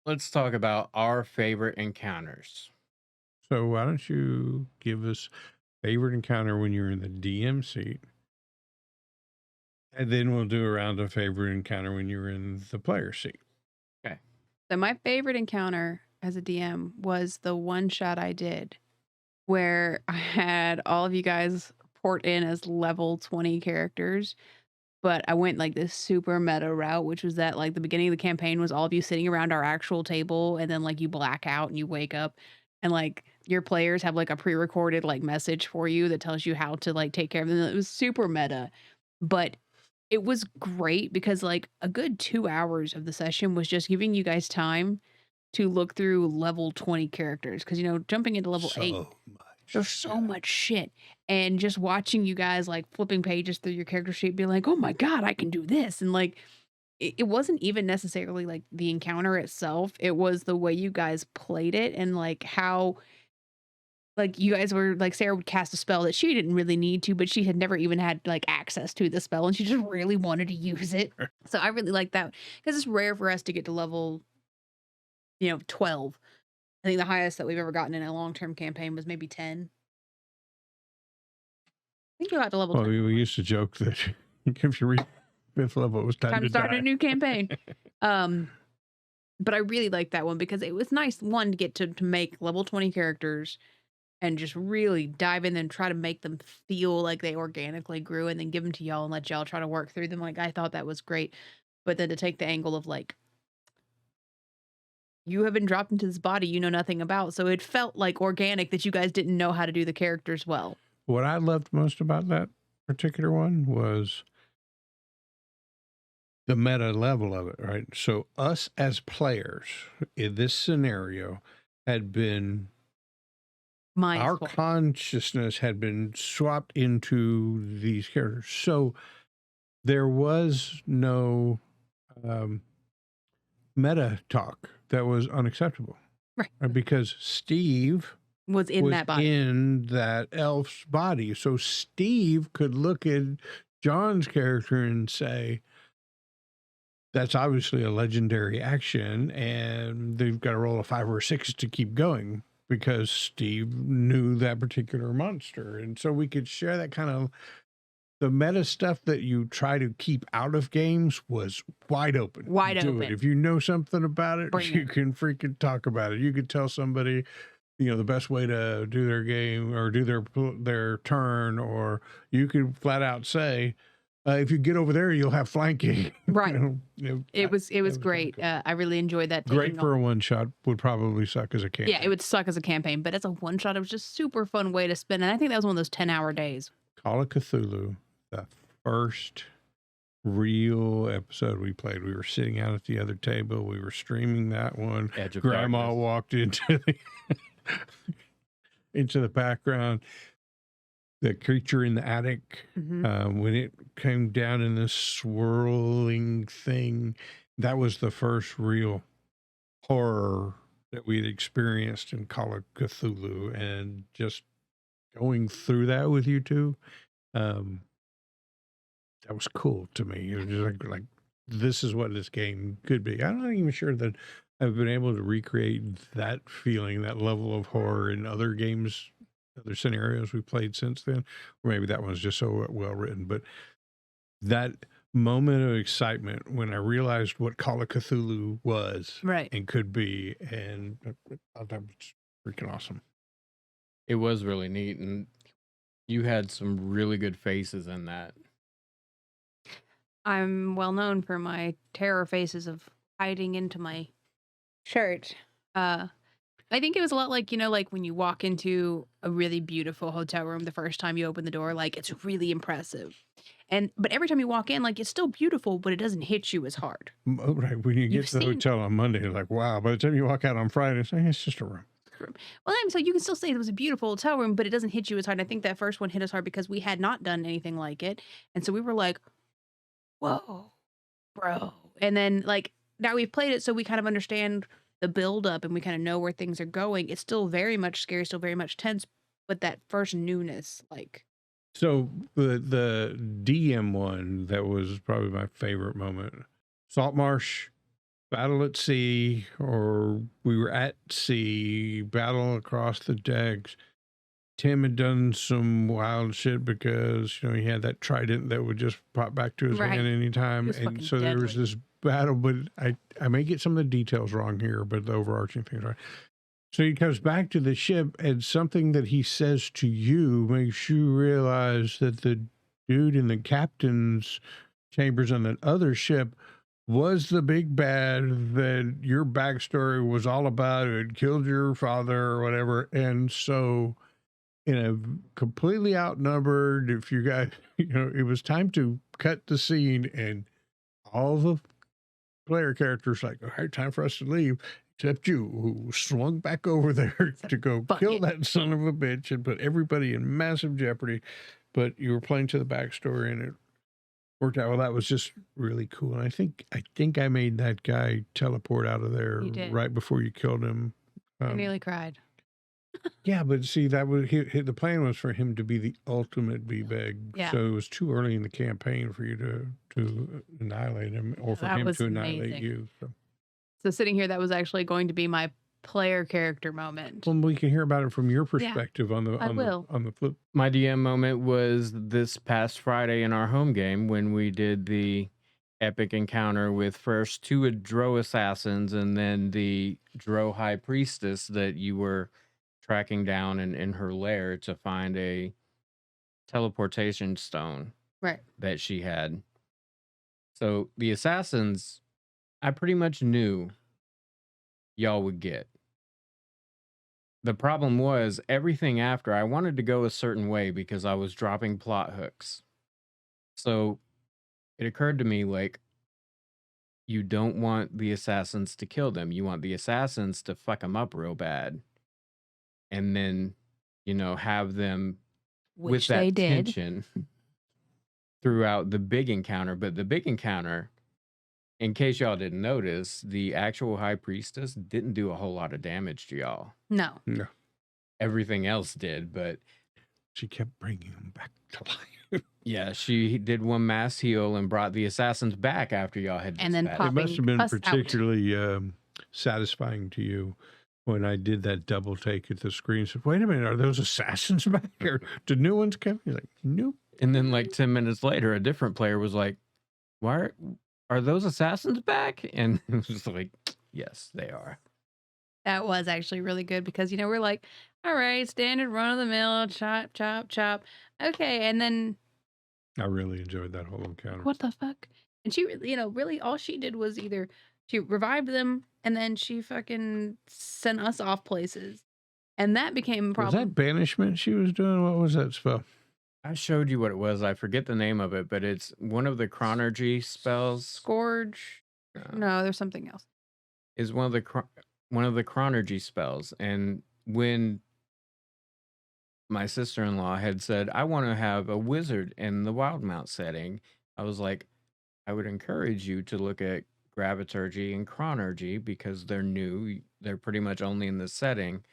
Let's talk about our favorite encounters. So why don't you give us favorite encounter when you're in the DM seat, and then we'll do a round of favorite encounter when you're in the player seat. Okay. So my favorite encounter as a DM was the one shot I did where I had all of you guys port in as level 20 characters, but I went like this super meta route, which was that like the beginning of the campaign was all of you sitting around our actual table, and then like you black out and you wake up and like your players have like a pre-recorded like message for you that tells you how to like take care of them. It was super meta, but it was great because like a good 2 hours of the session was just giving you guys time to look through level 20 characters because jumping into level 8, So much there's so much shit. And just watching you guys like flipping pages through your character sheet, be like, oh my God, I can do this. And like, it wasn't even necessarily like the encounter itself. It was the way you guys played it and like how like you guys were like Sarah would cast a spell that she didn't really need to, but she had never even had like access to the spell and she just really wanted to use it. So I really like that because it's rare for us to get to level, 12. I think the highest that we've ever gotten in a long-term campaign was maybe 10. I think we got to level Well, 10. we used to joke that if you reach fifth level, it was time Time to to start die. a new campaign. Um, but I really liked that one because it was nice, one, to get to make level 20 characters and just really dive in and try to make them feel like they organically grew and then give them to y'all and let y'all try to work through them. Like, I thought that was great. But then to take the angle of like, you have been dropped into this body you know nothing about. So it felt like organic that you guys didn't know how to do the characters well. What I loved most about that particular one was the meta level of it, right? So us as players in this scenario had been our Mindful. consciousness had been swapped into these characters. So there was no meta talk that was unacceptable. Right. Because Steve Was in was that body. in that elf's body. So Steve could look at John's character and say, that's obviously a legendary action, and they've got to roll a 5 or a 6 to keep going because Steve knew that particular monster. And so we could share that kind of the meta stuff that you try to keep out of games was wide open. Wide Do open. it. If you know something about it, Bring you it. can freaking talk about it. You could tell somebody, the best way to do their game or do their turn, or you could flat out say, if you get over there, you'll have flanking. Right. It was was great. kinda I really enjoyed that. great for a one shot. Would probably suck as a campaign. Yeah, it would suck as a campaign, but as a one shot, it was just super fun way to spend. And I think that was one of those 10-hour days. Call of Cthulhu, the first real episode we played. We were sitting out at the other table. We were streaming that one. Edge of Grandma Darkness. walked into the into the background. The creature in the attic, when it came down in this swirling thing, that was the first real horror that we'd experienced in Call of Cthulhu, and just going through that with you two, that was cool to me. It was just like this is what this game could be. I'm not even sure that I've been able to recreate that feeling, that level of horror in other games, other scenarios we played since then, or maybe that one's just so well written. But that moment of excitement when I realized what Call of Cthulhu was Right. and could be, and I thought that was freaking awesome. It was really neat, and you had some really good faces in that. I'm well known for my terror faces of hiding into my shirt. I think it was a lot like, like when you walk into a really beautiful hotel room the first time you open the door, like it's really impressive. But every time you walk in, like it's still beautiful, but it doesn't hit you as hard. Right. When you get You've to the seen- hotel on Monday, you're like, wow. By the time you walk out on Friday, it's just a room. Well, so you can still say it was a beautiful hotel room, but it doesn't hit you as hard. And I think that first one hit us hard because we had not done anything like it. And so we were like, whoa, bro. And then like now we've played it, so we kind of understand the build up and we kind of know where things are going. It's still very much scary, still very much tense, but that first newness, like. So the DM one, that was probably my favorite moment. Saltmarsh, battle at sea, or we were at sea, battle across the decks. Tim had done some wild shit because, you know, he had that trident that would just pop back to his Right. hand It anytime. was And fucking so there was deadly. this battle, but I may get some of the details wrong here, but the overarching things right. So he comes back to the ship, and something that he says to you makes you realize that the dude in the captain's chambers on that other ship was the big bad that your backstory was all about. It had killed your father or whatever. And so, in a completely outnumbered, if you guys, you know, it was time to cut the scene, and all the player characters like, all right, time for us to leave, except you, who swung back over there to go fuck kill it. that son of a bitch and put everybody in massive jeopardy. But you were playing to the backstory, and it worked out well. That was just really cool. And I think I made that guy teleport out of there You did. right before you killed him. I nearly cried. Yeah, but see, that was the plan was for him to be the ultimate B-bag. Yeah. So it was too early in the campaign for you to annihilate him, or for That him was to annihilate amazing. you. So sitting here, that was actually going to be my player character moment. Well, we can hear about it from your perspective on the I will. on the flip. My DM moment was this past Friday in our home game when we did the epic encounter with first 2 Dro assassins and then the Dro high priestess that you were tracking down in her lair to find a teleportation stone Right. that she had. So the assassins, I pretty much knew y'all would get. The problem was everything after I wanted to go a certain way because I was dropping plot hooks. So it occurred to me like, you don't want the assassins to kill them. You want the assassins to fuck them up real bad. And then, you know, have them with Which they that did. tension throughout the big encounter. But the big encounter, in case y'all didn't notice, the actual high priestess didn't do a whole lot of damage to y'all. No. No, Everything else did, but she kept bringing him back to life. yeah, she did one mass heal and brought the assassins back after y'all had And then dispatched. It must have been us out. particularly satisfying to you when I did that double take at the screen. Said, "Wait a minute, are those assassins back? Or did new ones come?" He's like, "Nope." And then like 10 minutes later, a different player was like, why are those assassins back? And it was just like, yes, they are. That was actually really good because, you know, we're like, all right, standard run of the mill, chop, chop, chop. Okay. And then I really enjoyed that whole encounter. what the fuck? And she, you know, really all she did was either she revived them and then she fucking sent us off places. And that became a Was problem. that banishment she was doing? What was that spell? I showed you what it was. I forget the name of it, but it's one of the chronergy spells. Scourge. No, there's something else. Is one of the chronergy spells. And when my sister-in-law had said, I want to have a wizard in the Wildmount setting, I was like, I would encourage you to look at Graviturgy and Chronergy because they're new. They're pretty much only in this setting.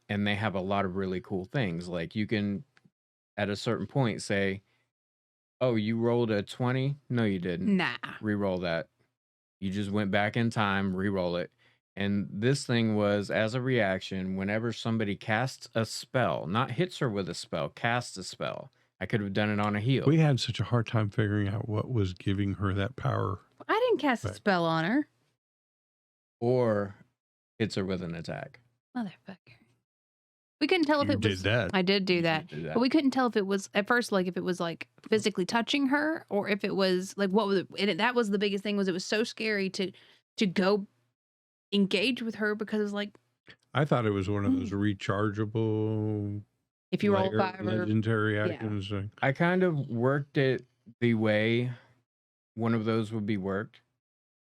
And they have a lot of really cool things. Like you can, at a certain point, say, oh, you rolled a 20? No, you didn't. Nah. Reroll that. You just went back in time, re-roll it. And this thing was, as a reaction, whenever somebody casts a spell, not hits her with a spell, casts a spell. I could have done it on a heal. We had such a hard time figuring out what was giving her that power. I didn't cast a spell on her. Or hits her with an attack. Motherfucker. We couldn't tell if You it did was. that. I did do You that. did do that. But we couldn't tell if it was at first, like if it was like physically touching her or if it was like what was it? And that was the biggest thing was it was so scary to go engage with her because it was like I thought it was one of those rechargeable, if you roll 5 or legendary actions. I kind of worked it the way one of those would be worked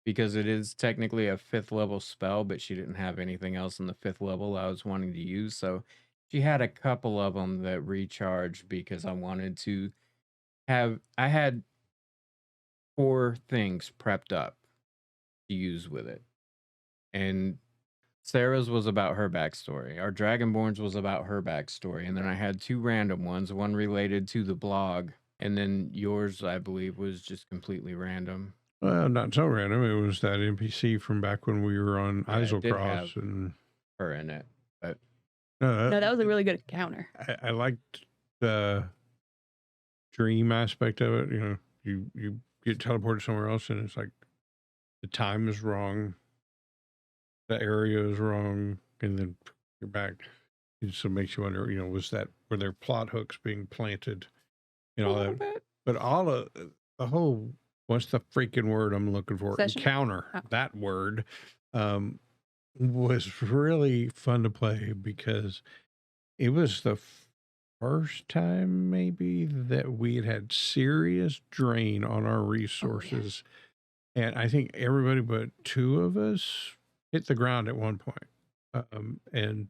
because it is technically a 5th level spell, but she didn't have anything else in the 5th level I was wanting to use. So she had a couple of them that recharged because I wanted to have, I had 4 things prepped up to use with it. And Sarah's was about her backstory. Our Dragonborn's was about her backstory. And then I had 2 random ones, one related to the blog. And then yours, I believe, was just completely random. Well, not so random. It was that NPC from back when we were on Yeah, it did Iselcross, have and her in it, but No, that was a really good encounter. I liked the dream aspect of it. You know, you get teleported somewhere else, and it's like the time is wrong, the area is wrong, and then you're back. It just makes you wonder. You know, were there plot hooks being planted? You know, all that. But all of the whole, what's the freaking word I'm looking for? Session? Encounter. Oh. That word was really fun to play because it was the first time maybe that we had serious drain on our resources. And I think everybody but two of us hit the ground at one point. And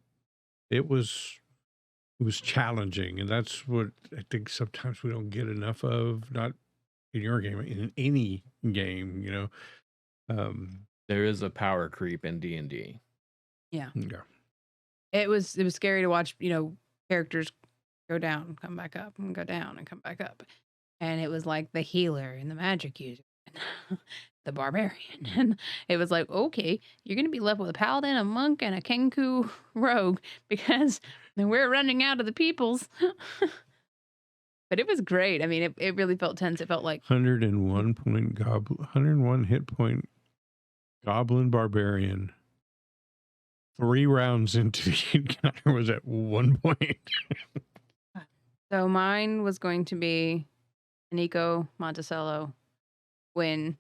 it was challenging, and that's what I think sometimes we don't get enough of, not in your game, in any game, you know. there is a power creep in D&D. Yeah. It was scary to watch, you know, characters go down and come back up and go down and come back up. And it was like the healer and the magic user and the barbarian. And it was like, okay, you're going to be left with a paladin, a monk, and a Kenku rogue because we're running out of the peoples. But it was great. I mean, it really felt tense. It felt like 101 hit point goblin barbarian. 3 rounds into the encounter was at 1 point. So mine was going to be Nico Monticello when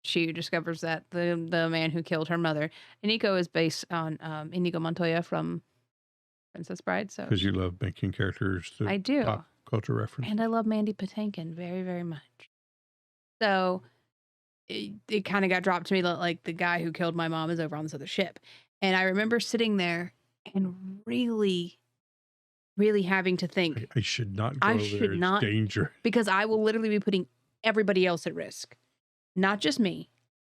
she discovers that the man who killed her mother. Nico is based on Inigo Montoya from Princess Bride. So Because you love making characters I do. pop culture reference. And I love Mandy Patinkin very, very much. So it kind of got dropped to me that like the guy who killed my mom is over on this other ship. And I remember sitting there and really, really having to think, I should not go I there. should It's not- dangerous. because I will literally be putting everybody else at risk. Not just me,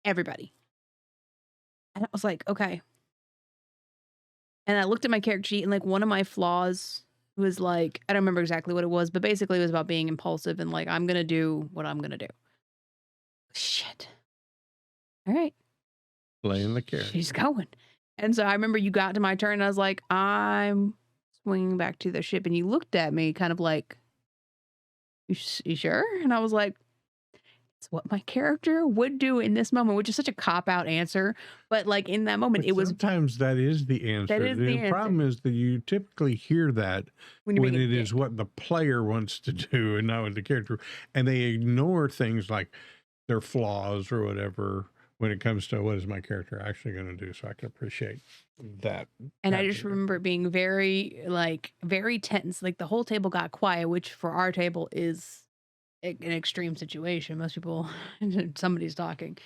everybody. And I was like, okay. And I looked at my character sheet, and like one of my flaws was like, I don't remember exactly what it was, but basically it was about being impulsive and like, I'm going to do what I'm going to do. Shit. All right. Playing the character. She's going. And so I remember you got to my turn and I was like, I'm swinging back to the ship. And you looked at me kind of like, you sure? And I was like, it's what my character would do in this moment, which is such a cop-out answer. But like in that moment, But it was sometimes that is the answer. That is the answer. Problem is that you typically hear that when when you're it being a is dick. what the player wants to do and not what the character, and they ignore things like their flaws or whatever when it comes to what is my character actually going to do. So I can appreciate that. And I that just bit. remember it being very, like, very tense. Like the whole table got quiet, which for our table is an extreme situation. Most people, somebody's talking,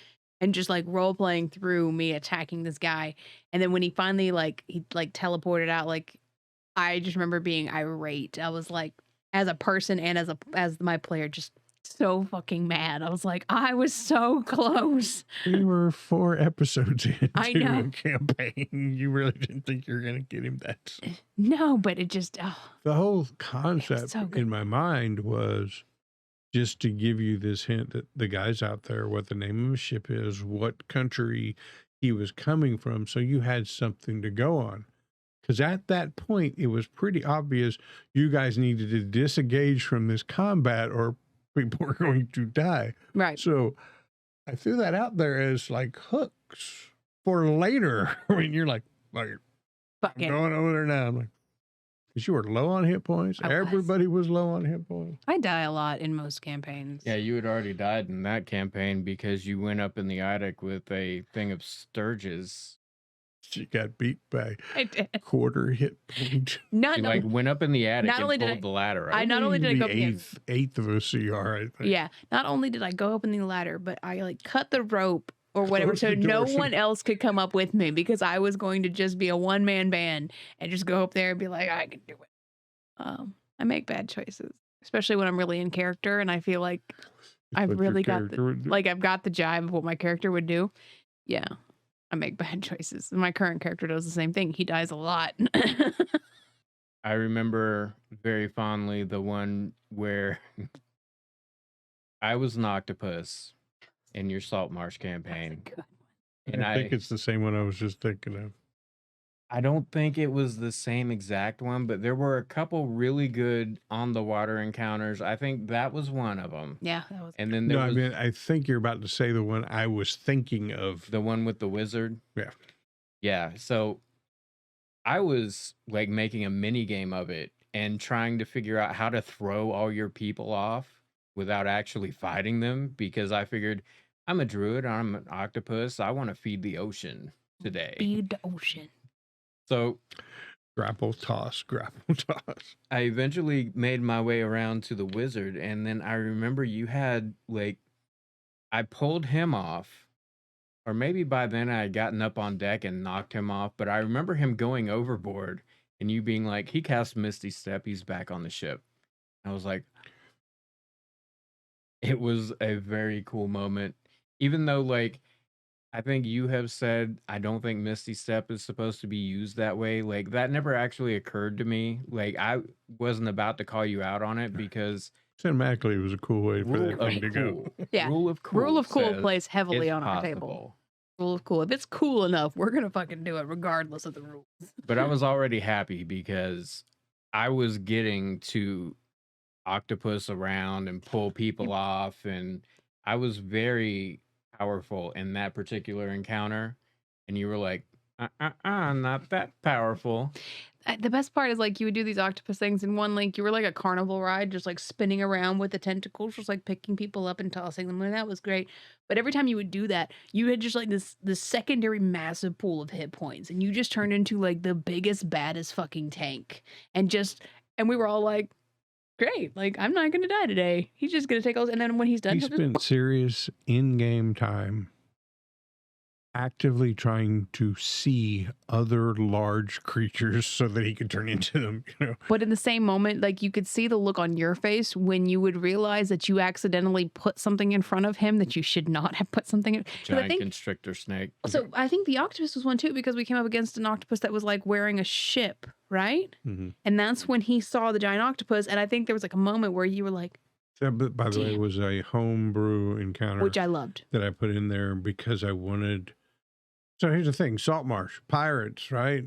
and just like role playing through me attacking this guy. And then when he finally he teleported out, like I just remember being irate. I was like, as a person and as my player, just so fucking mad. I was like, I was so close. We were 4 episodes into I know. a campaign. You really didn't think you were going to get him that soon. No, but it just The whole concept so good. in my mind was just to give you this hint that the guy's out there, what the name of the ship is, what country he was coming from, so you had something to go on. Because at that point, it was pretty obvious you guys needed to disengage from this combat or people were going to die. right. So I threw that out there as like hooks for later when you're like I'm Fucking going over there now. I'm like, because you were low on hit points. I was. Everybody was low on hit points. I die a lot in most campaigns. Yeah, you had already died in that campaign because you went up in the attic with a thing of sturges. She got beat by I did. quarter hit point. Not You no, like went up in the attic not and only did pulled the ladder I up. not only did I go up the against- eighth of a CR, I think. yeah, not only did I go up in the ladder, but I like cut the rope or whatever Close so the no doors. one else could come up with me because I was going to just be a one-man band and just go up there and be like, I can do it. I make bad choices, especially when I'm really in character and I feel like It's I've what your really got character would do. I've got the jive of what my character would do. Yeah, I make bad choices. My current character does the same thing. He dies a lot. I remember very fondly the one where I was an octopus in your Salt Marsh That's a campaign. good one. And I think it's the same one I was just thinking of. I don't think it was the same exact one, but there were a couple really good on the water encounters. I think that was one of them. Yeah, that was. And then there No, I was mean, I think you're about to say the one I was thinking of. the one with the wizard. Yeah. Yeah. So I was like making a mini game of it and trying to figure out how to throw all your people off without actually fighting them because I figured I'm a druid, I'm an octopus, I want to feed the ocean today. Feed the ocean. So Grapple toss, grapple toss. I eventually made my way around to the wizard, and then I remember you had like I pulled him off, or maybe by then I had gotten up on deck and knocked him off, but I remember him going overboard and you being like, he cast Misty Step, he's back on the ship. I was like, it was a very cool moment. Even though, like, I think you have said, I don't think Misty Step is supposed to be used that way. Like, that never actually occurred to me. Like, I wasn't about to call you out on it because Cinematically, it was a cool way for rule that of thing to go. cool. Yeah. Rule of cool. Rule of cool says plays heavily it's on our table. possible. Rule of cool. If it's cool enough, we're gonna fucking do it regardless of the rules. But I was already happy because I was getting to octopus around and pull people off, and I was very powerful in that particular encounter. And you were like, not that powerful. The best part is like you would do these octopus things in one link. You were like a carnival ride, just like spinning around with the tentacles, just like picking people up and tossing them. And that was great. But every time you would do that, you had just like this secondary massive pool of hit points, and you just turned into like the biggest, baddest fucking tank. And we were all like, great, like I'm not gonna die today. He's just gonna take all. And then when he's done, He he'll just spent serious in-game time actively trying to see other large creatures so that he could turn into them, you know. But in the same moment, like you could see the look on your face when you would realize that you accidentally put something in front of him that you should not have put something in. 'Cause I Giant think, constrictor snake. so I think the octopus was one too, because we came up against an octopus that was like wearing a ship, right? Mhm. And that's when he saw the giant octopus. And I think there was like a moment where you were like, That, by the way, Damn. was a homebrew encounter which I loved. that I put in there because I wanted. So here's the thing: Salt Marsh pirates, right?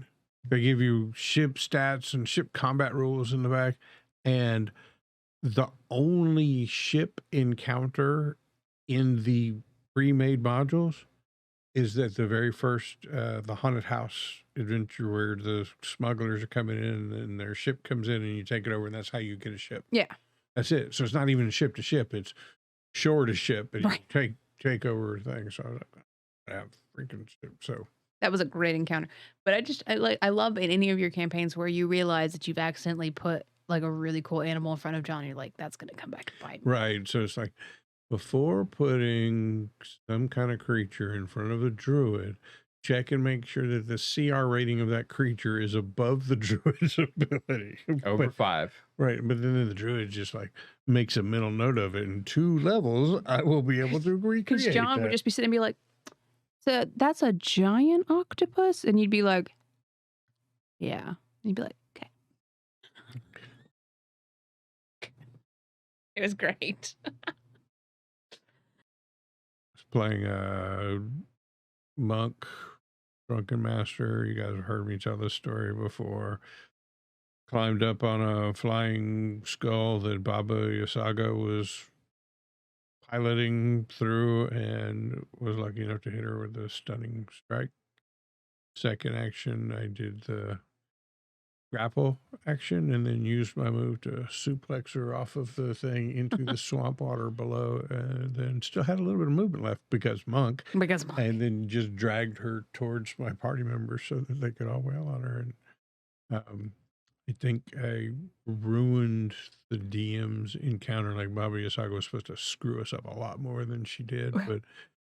They give you ship stats and ship combat rules in the back, and the only ship encounter in the pre-made modules is that the very first the haunted house adventure where the smugglers are coming in and their ship comes in and you take it over, and that's how you get a ship. Yeah. That's it. So it's not even ship to ship; it's shore to ship, and Right. you take over things. So I have freaking ship. So That was a great encounter. But I love in any of your campaigns where you realize that you've accidentally put like a really cool animal in front of John. You're like, that's gonna come back and bite me. right. So it's like before putting some kind of creature in front of a druid, check and make sure that the CR rating of that creature is above the druid's ability. Over But- 5. right. But then the druid just like makes a mental note of it. In 2 levels, I will be able to recreate Because John that. would just be sitting and be like, so that's a giant octopus? And you'd be like, yeah. And you'd be like, okay. It was great. Playing a monk, drunken master. You guys have heard me tell this story before. Climbed up on a flying skull that Baba Yasaga was piloting through and was lucky enough to hit her with a stunning strike. Second action, I did the grapple action and then used my move to suplex her off of the thing into the swamp water below, and then still had a little bit of movement left because monk, Because and then just dragged her towards my party members so that they could all wail on her. And I think I ruined the DM's encounter. Like Baba Yasaga was supposed to screw us up a lot more than she did, but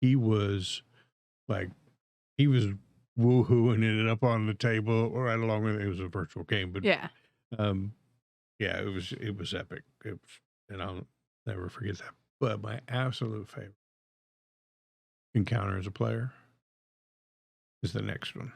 he was woohooing it up on the table right along with it. It was a virtual game, but yeah. yeah, it was epic. And I'll never forget that. But my absolute favorite encounter as a player is the next one.